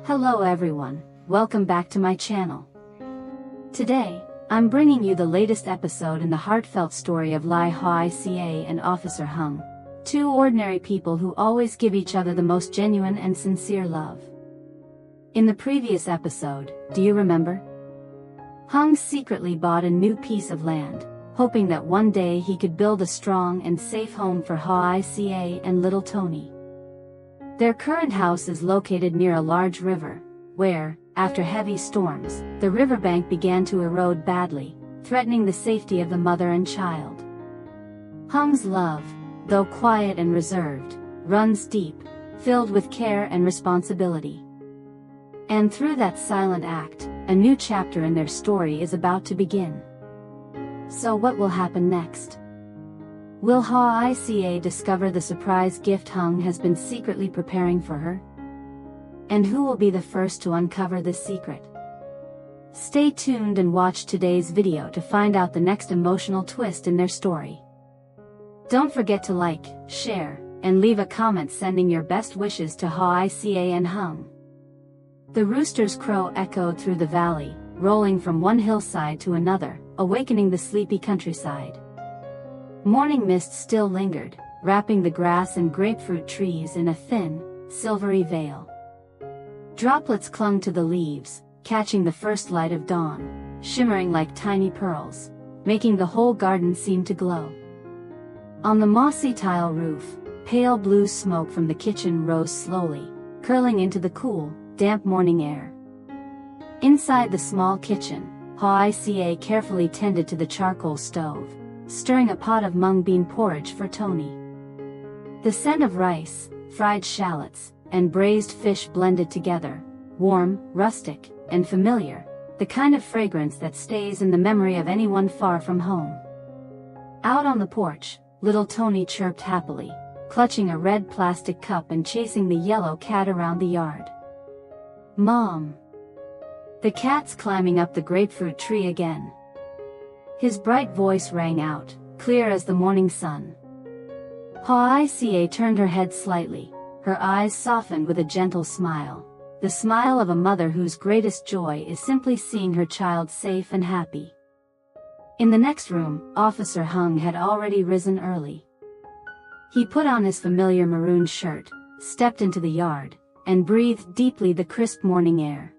Hello everyone, welcome back to my channel. Today, I'm bringing you the latest episode in the heartfelt story of Ly Hoai Ca and Officer Hùng, two ordinary people who always give each other the most genuine and sincere love. In the previous episode, do you remember? Hùng secretly bought a new piece of land, hoping that one day he could build a strong and safe home for Hoai Ca and little Tony. Their current house is located near a large river, where, after heavy storms, the riverbank began to erode badly, threatening the safety of the mother and child. Hùng love, though quiet and reserved, runs deep, filled with care and responsibility. And through that silent act, a new chapter in their story is about to begin. So what will happen next? Will Hoai Ca discover the surprise gift Hùng has been secretly preparing for her? And who will be the first to uncover this secret? Stay tuned and watch today's video to find out the next emotional twist in their story. Don't forget to like, share, and leave a comment sending your best wishes to Hoai Ca and Hùng. The rooster's crow echoed through the valley, rolling from one hillside to another, awakening the sleepy countryside. Morning mist still lingered, wrapping the grass and grapefruit trees in a thin, silvery veil. Droplets clung to the leaves, catching the first light of dawn, shimmering like tiny pearls, making the whole garden seem to glow. On the mossy tile roof, pale blue smoke from the kitchen rose slowly, curling into the cool, damp morning air. Inside the small kitchen, Hoai Ca carefully tended to the charcoal stove, stirring a pot of mung bean porridge for Tony. The scent of rice, fried shallots, and braised fish blended together, warm, rustic, and familiar, the kind of fragrance that stays in the memory of anyone far from home. Out on the porch, little Tony chirped happily, clutching a red plastic cup and chasing the yellow cat around the yard. "Mom!" The cat's climbing up the grapefruit tree again. His bright voice rang out, clear as the morning sun. Hoai Ca turned her head slightly, her eyes softened with a gentle smile, the smile of a mother whose greatest joy is simply seeing her child safe and happy. In the next room, Officer Hùng had already risen early. He put on his familiar maroon shirt, stepped into the yard, and breathed deeply the crisp morning air.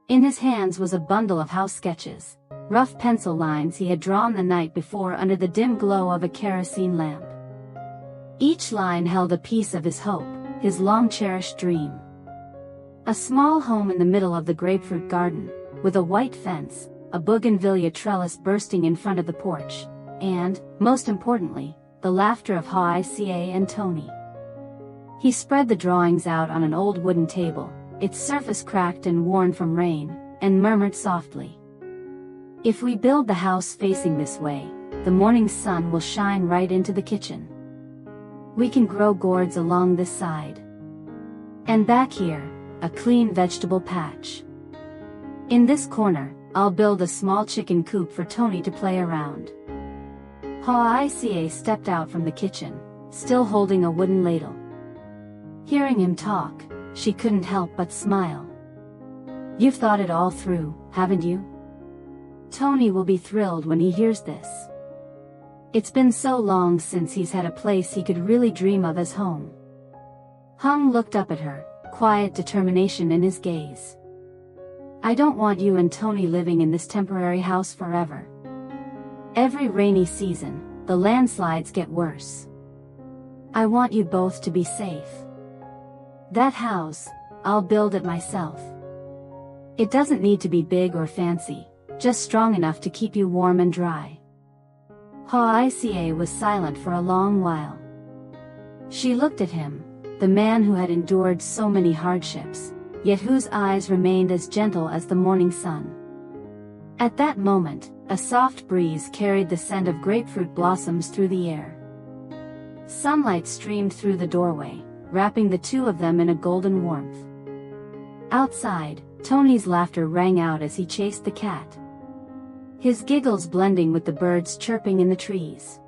In his hands was a bundle of house sketches, rough pencil lines he had drawn the night before under the dim glow of a kerosene lamp. Each line held a piece of his hope, his long-cherished dream. A small home in the middle of the grapefruit garden, with a white fence, a bougainvillea trellis bursting in front of the porch, and, most importantly, the laughter of Hoai Ca and Tony. He spread the drawings out on an old wooden table, its surface cracked and worn from rain, and murmured softly, "If we build the house facing this way, the morning sun will shine right into the kitchen. We can grow gourds along this side. And back here, a clean vegetable patch. In this corner, I'll build a small chicken coop for Tony to play around." Hoai Ca stepped out from the kitchen, still holding a wooden ladle. Hearing him talk, she couldn't help but smile. "You've thought it all through, haven't you? Tony will be thrilled when he hears this. It's been so long since he's had a place he could really dream of as home." Hùng looked up at her, quiet determination in his gaze. "I don't want you and Tony living in this temporary house forever. Every rainy season, the landslides get worse. I want you both to be safe. That house, I'll build it myself. It doesn't need to be big or fancy, just strong enough to keep you warm and dry." Hoai Ca was silent for a long while. She looked at him, the man who had endured so many hardships, yet whose eyes remained as gentle as the morning sun. At that moment, a soft breeze carried the scent of grapefruit blossoms through the air. Sunlight streamed through the doorway, wrapping the two of them in a golden warmth. Outside, Tony's laughter rang out as he chased the cat, his giggles blending with the birds chirping in the trees.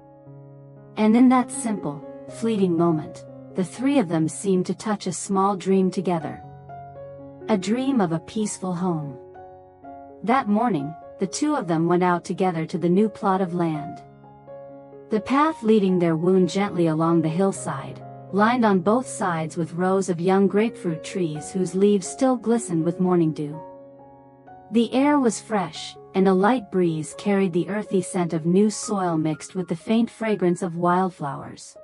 And in that simple, fleeting moment, the three of them seemed to touch a small dream together. a dream of a peaceful home. That morning, the two of them went out together to the new plot of land. The path leading there wound gently along the hillside, lined on both sides with rows of young grapefruit trees whose leaves still glistened with morning dew. The air was fresh, and a light breeze carried the earthy scent of new soil mixed with the faint fragrance of wildflowers.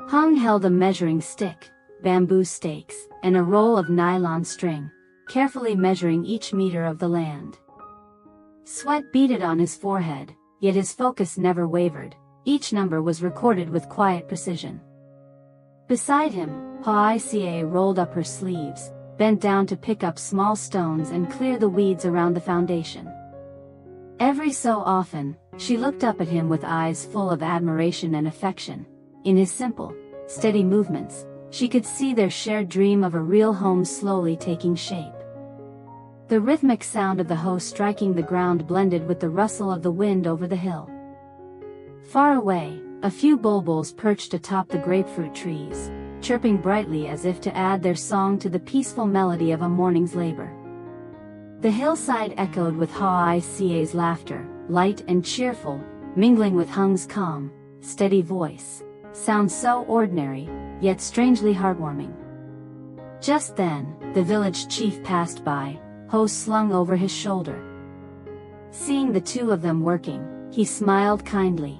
Hung held a measuring stick, bamboo stakes, and a roll of nylon string, carefully measuring each meter of the land. Sweat beaded on his forehead, yet his focus never wavered. Each number was recorded with quiet precision. Beside him, Hoài Ca rolled up her sleeves, bent down to pick up small stones and clear the weeds around the foundation. Every so often, she looked up at him with eyes full of admiration and affection. In his simple, steady movements, she could see their shared dream of a real home slowly taking shape. The rhythmic sound of the hoe striking the ground blended with the rustle of the wind over the hill. Far away, a few bulbuls perched atop the grapefruit trees, chirping brightly as if to add their song to the peaceful melody of a morning's labor. The hillside echoed with Hoài Ca's laughter, light and cheerful, mingling with Hung's calm, steady voice. Sounds so ordinary, yet strangely heartwarming. Just then, the village chief passed by, hoe slung over his shoulder. Seeing the two of them working, he smiled kindly.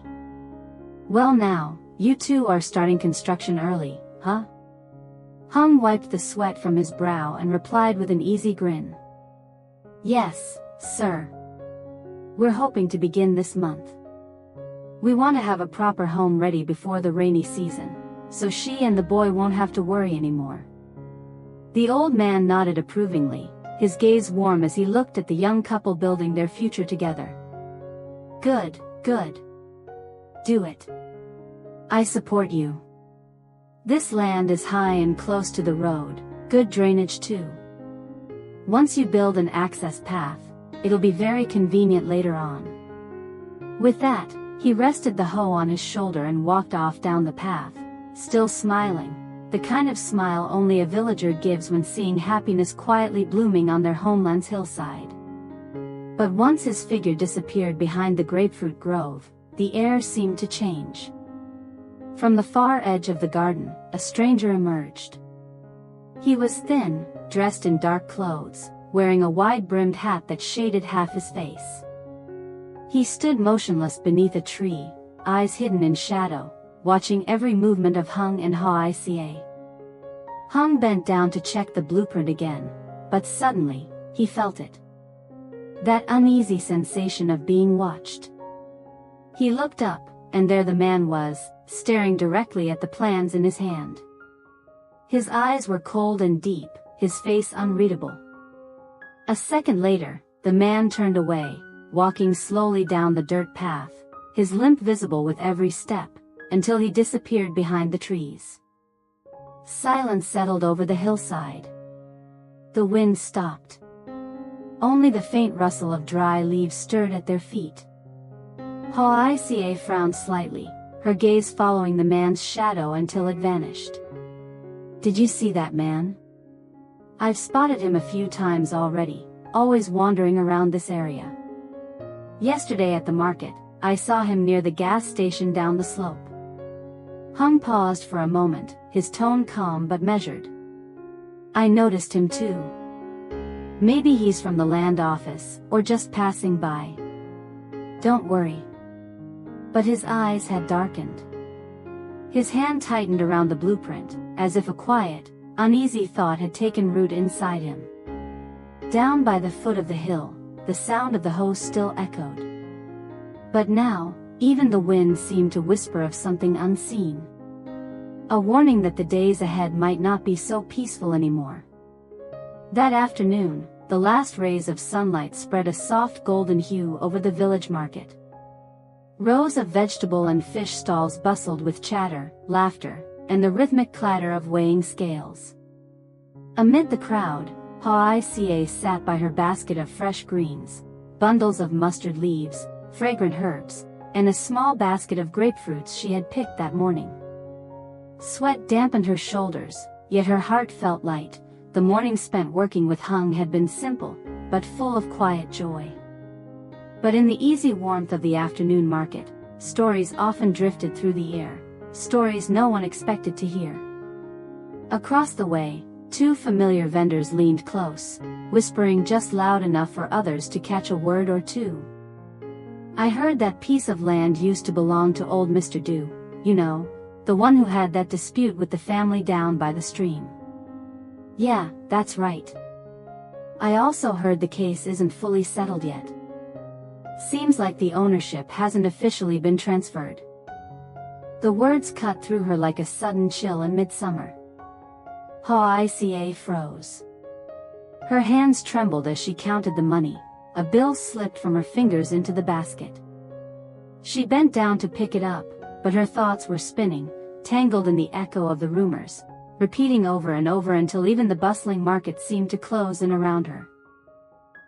"Well now, you two are starting construction early, huh?" Hung wiped the sweat from his brow and replied with an easy grin. "Yes, sir. We're hoping to begin this month. We want to have a proper home ready before the rainy season, so she and the boy won't have to worry anymore." The old man nodded approvingly, his gaze warm as he looked at the young couple building their future together. "Good, good. Do it. I support you. This land is high and close to the road, good drainage too. Once you build an access path, it'll be very convenient later on." With that, he rested the hoe on his shoulder and walked off down the path, still smiling, the kind of smile only a villager gives when seeing happiness quietly blooming on their homeland's hillside. But once his figure disappeared behind the grapefruit grove, the air seemed to change. From the far edge of the garden, a stranger emerged. He was thin, dressed in dark clothes, wearing a wide-brimmed hat that shaded half his face. He stood motionless beneath a tree, eyes hidden in shadow, watching every movement of Hung and Hoài Ca. Hung bent down to check the blueprint again, but suddenly, he felt it. That uneasy sensation of being watched. He looked up, and there the man was, staring directly at the plans in his hand. His eyes were cold and deep, his face unreadable. A second later, the man turned away, walking slowly down the dirt path, his limp visible with every step, until he disappeared behind the trees. Silence settled over the hillside. The wind stopped. Only the faint rustle of dry leaves stirred at their feet. Hoài Ca frowned slightly, her gaze following the man's shadow until it vanished. "Did you see that man? I've spotted him a few times already, always wandering around this area. Yesterday at the market, I saw him near the gas station down the slope." Hung paused for a moment, his tone calm but measured. "I noticed him too. Maybe he's from the land office, or just passing by. Don't worry." But his eyes had darkened. His hand tightened around the blueprint, as if a quiet, uneasy thought had taken root inside him. Down by the foot of the hill, the sound of the hoe still echoed. But now, even the wind seemed to whisper of something unseen. A warning that the days ahead might not be so peaceful anymore. That afternoon, the last rays of sunlight spread a soft golden hue over the village market. Rows of vegetable and fish stalls bustled with chatter, laughter, and the rhythmic clatter of weighing scales. Amid the crowd, Hoài Ca sat by her basket of fresh greens, bundles of mustard leaves, fragrant herbs, and a small basket of grapefruits she had picked that morning. Sweat dampened her shoulders, yet her heart felt light, the morning spent working with Hung had been simple, but full of quiet joy. But in the easy warmth of the afternoon market, stories often drifted through the air, stories no one expected to hear. Across the way, two familiar vendors leaned close, whispering just loud enough for others to catch a word or two. "I heard that piece of land used to belong to old Mr. Du, you know, the one who had that dispute with the family down by the stream." "Yeah, that's right. I also heard the case isn't fully settled yet. Seems like the ownership hasn't officially been transferred." The words cut through her like a sudden chill in midsummer. Hoài Ca froze. Her hands trembled as she counted the money. A bill slipped from her fingers into the basket. She bent down to pick it up, but her thoughts were spinning, tangled in the echo of the rumors, repeating over and over until even the bustling market seemed to close in around her.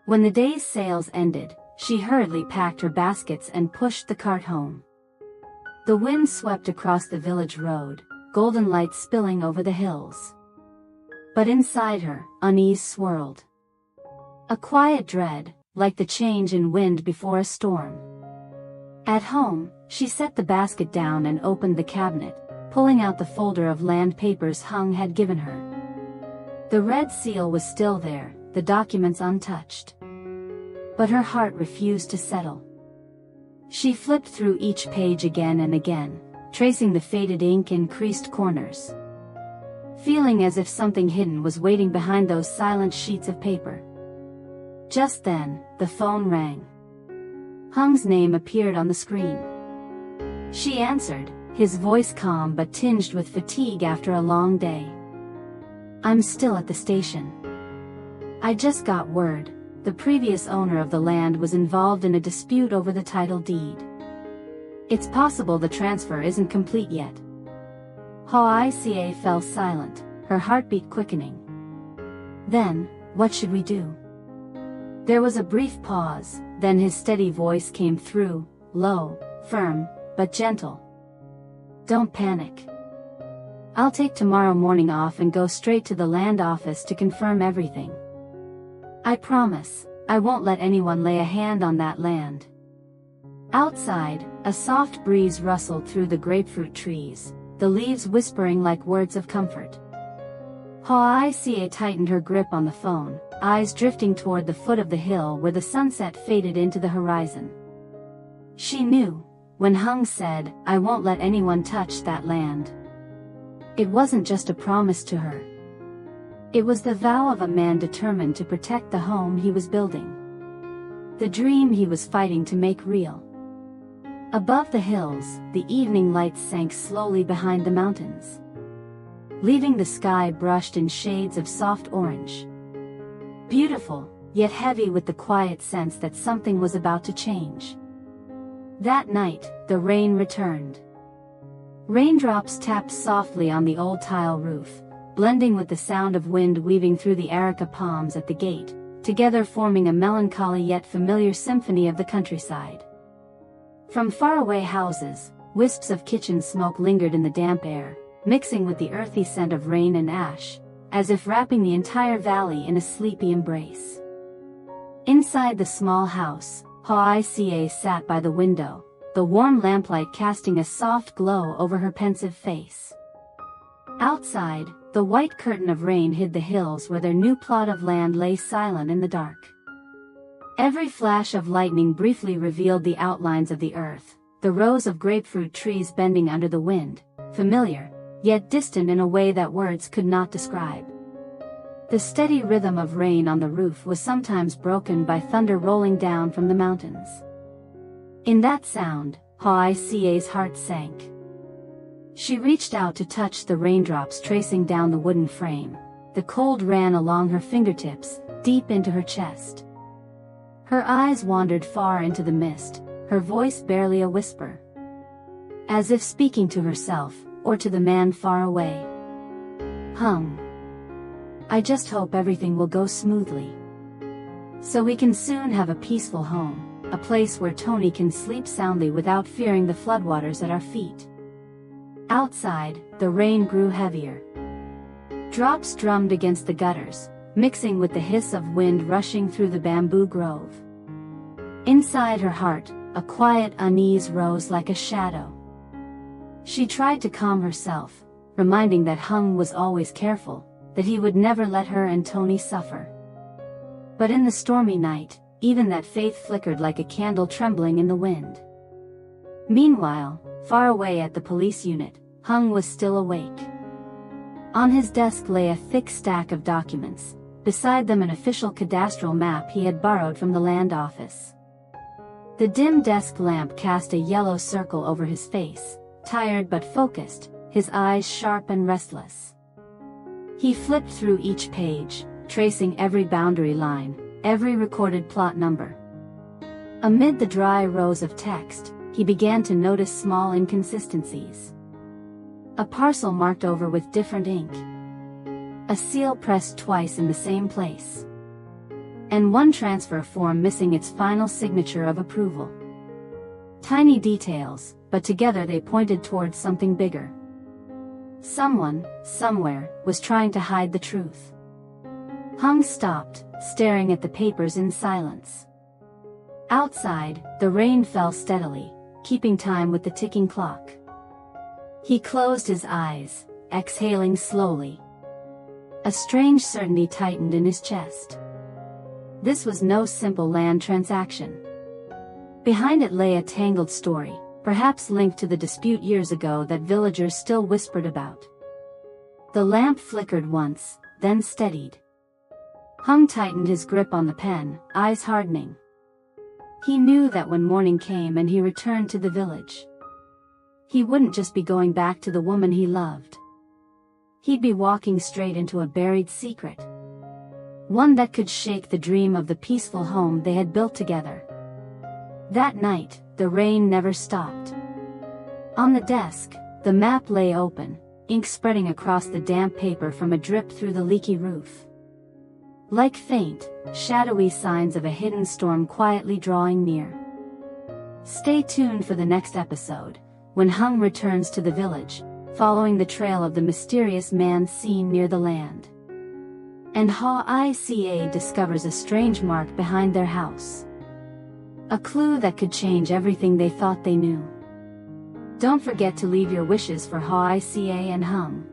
When the day's sales ended, she hurriedly packed her baskets and pushed the cart home. The wind swept across the village road, golden light spilling over the hills. But inside her, unease swirled. A quiet dread, like the change in wind before a storm. At home, she set the basket down and opened the cabinet, pulling out the folder of land papers Hung had given her. The red seal was still there, the documents untouched. But her heart refused to settle. She flipped through each page again and again, tracing the faded ink in creased corners, feeling as if something hidden was waiting behind those silent sheets of paper. Just then, the phone rang. Hung's name appeared on the screen. She answered, his voice calm but tinged with fatigue after a long day. "I'm still at the station. I just got word. The previous owner of the land was involved in a dispute over the title deed. It's possible the transfer isn't complete yet." Hoài Ca fell silent, her heartbeat quickening. "Then, what should we do?" There was a brief pause, then his steady voice came through, low, firm, but gentle. "Don't panic. I'll take tomorrow morning off and go straight to the land office to confirm everything. I promise, I won't let anyone lay a hand on that land." Outside, a soft breeze rustled through the grapefruit trees, the leaves whispering like words of comfort. Hoài Ca tightened her grip on the phone, eyes drifting toward the foot of the hill where the sunset faded into the horizon. She knew, when Hung said, "I won't let anyone touch that land," it wasn't just a promise to her. It was the vow of a man determined to protect the home he was building, the dream he was fighting to make real. Above the hills, the evening light sank slowly behind the mountains, leaving the sky brushed in shades of soft orange. Beautiful, yet heavy with the quiet sense that something was about to change. That night, the rain returned. Raindrops tapped softly on the old tile roof, blending with the sound of wind weaving through the areca palms at the gate, together forming a melancholy yet familiar symphony of the countryside. From faraway houses, wisps of kitchen smoke lingered in the damp air, mixing with the earthy scent of rain and ash, as if wrapping the entire valley in a sleepy embrace. Inside the small house, Hoài Ca sat by the window, the warm lamplight casting a soft glow over her pensive face. Outside, the white curtain of rain hid the hills where their new plot of land lay silent in the dark. Every flash of lightning briefly revealed the outlines of the earth, the rows of grapefruit trees bending under the wind, familiar, yet distant in a way that words could not describe. The steady rhythm of rain on the roof was sometimes broken by thunder rolling down from the mountains. In that sound, Hoài Ca's heart sank. She reached out to touch the raindrops tracing down the wooden frame. The cold ran along her fingertips, deep into her chest. Her eyes wandered far into the mist, her voice barely a whisper, as if speaking to herself, or to the man far away. "Hung. I just hope everything will go smoothly, so we can soon have a peaceful home, a place where Tony can sleep soundly without fearing the floodwaters at our feet." Outside, the rain grew heavier. Drops drummed against the gutters, mixing with the hiss of wind rushing through the bamboo grove. Inside her heart, a quiet unease rose like a shadow. She tried to calm herself, reminding that Hung was always careful, that he would never let her and Tony suffer. But in the stormy night, even that faith flickered like a candle trembling in the wind. Meanwhile, far away at the police unit, Hung was still awake. On his desk lay a thick stack of documents, beside them an official cadastral map he had borrowed from the land office. The dim desk lamp cast a yellow circle over his face, tired but focused, his eyes sharp and restless. He flipped through each page, tracing every boundary line, every recorded plot number. Amid the dry rows of text, he began to notice small inconsistencies. A parcel marked over with different ink. A seal pressed twice in the same place. And one transfer form missing its final signature of approval. Tiny details, but together they pointed towards something bigger. Someone, somewhere, was trying to hide the truth. Hung stopped, staring at the papers in silence. Outside, the rain fell steadily, keeping time with the ticking clock. He closed his eyes, exhaling slowly. A strange certainty tightened in his chest. This was no simple land transaction. Behind it lay a tangled story, perhaps linked to the dispute years ago that villagers still whispered about. The lamp flickered once, then steadied. Hung tightened his grip on the pen, eyes hardening. He knew that when morning came and he returned to the village, he wouldn't just be going back to the woman he loved. He'd be walking straight into a buried secret. One that could shake the dream of the peaceful home they had built together. That night, the rain never stopped. On the desk, the map lay open, ink spreading across the damp paper from a drip through the leaky roof. Like faint, shadowy signs of a hidden storm quietly drawing near. Stay tuned for the next episode, when Hung returns to the village, following the trail of the mysterious man seen near the land. And Hoài Ca discovers a strange mark behind their house. A clue that could change everything they thought they knew. Don't forget to leave your wishes for Hoài Ca and Hung.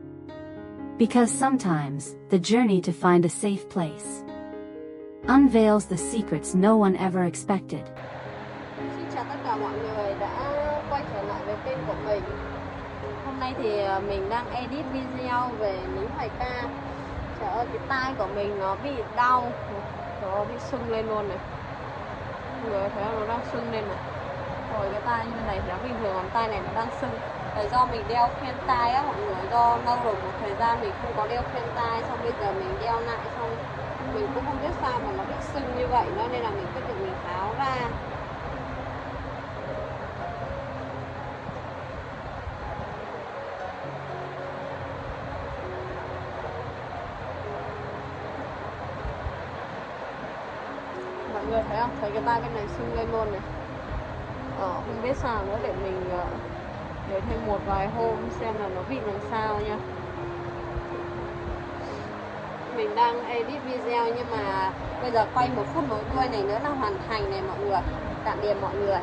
Because sometimes, the journey to find a safe place unveils the secrets no one ever expected. Xin chào tất cả mọi người đã quay trở lại với kênh của mình. Hôm nay thì mình đang edit video về Ly Hoai Ca. Trời ơi, cái tai của mình nó bị đau, nó bị sưng lên luôn này. Mọi người thấy nó đang sưng lên này. Rồi cái tai như này thì nó bình thường, còn tai này nó đang sưng. Tại do mình đeo khuyên tai á mọi người, do lâu rồi một thời gian mình không có đeo khuyên tai, xong bây giờ mình đeo lại, xong mình cũng không biết sao mà nó bị sưng như vậy nữa, nên là mình quyết định mình tháo ra. Mọi người thấy không? Thấy cái tai bên này sưng lên luôn này. Không biết sao nữa, để mình để thêm một vài hôm xem là nó bị làm sao nha. Mình đang edit video nhưng mà bây giờ quay 1 phút nối đuôi này nữa là hoàn thành này mọi người. Tạm biệt mọi người.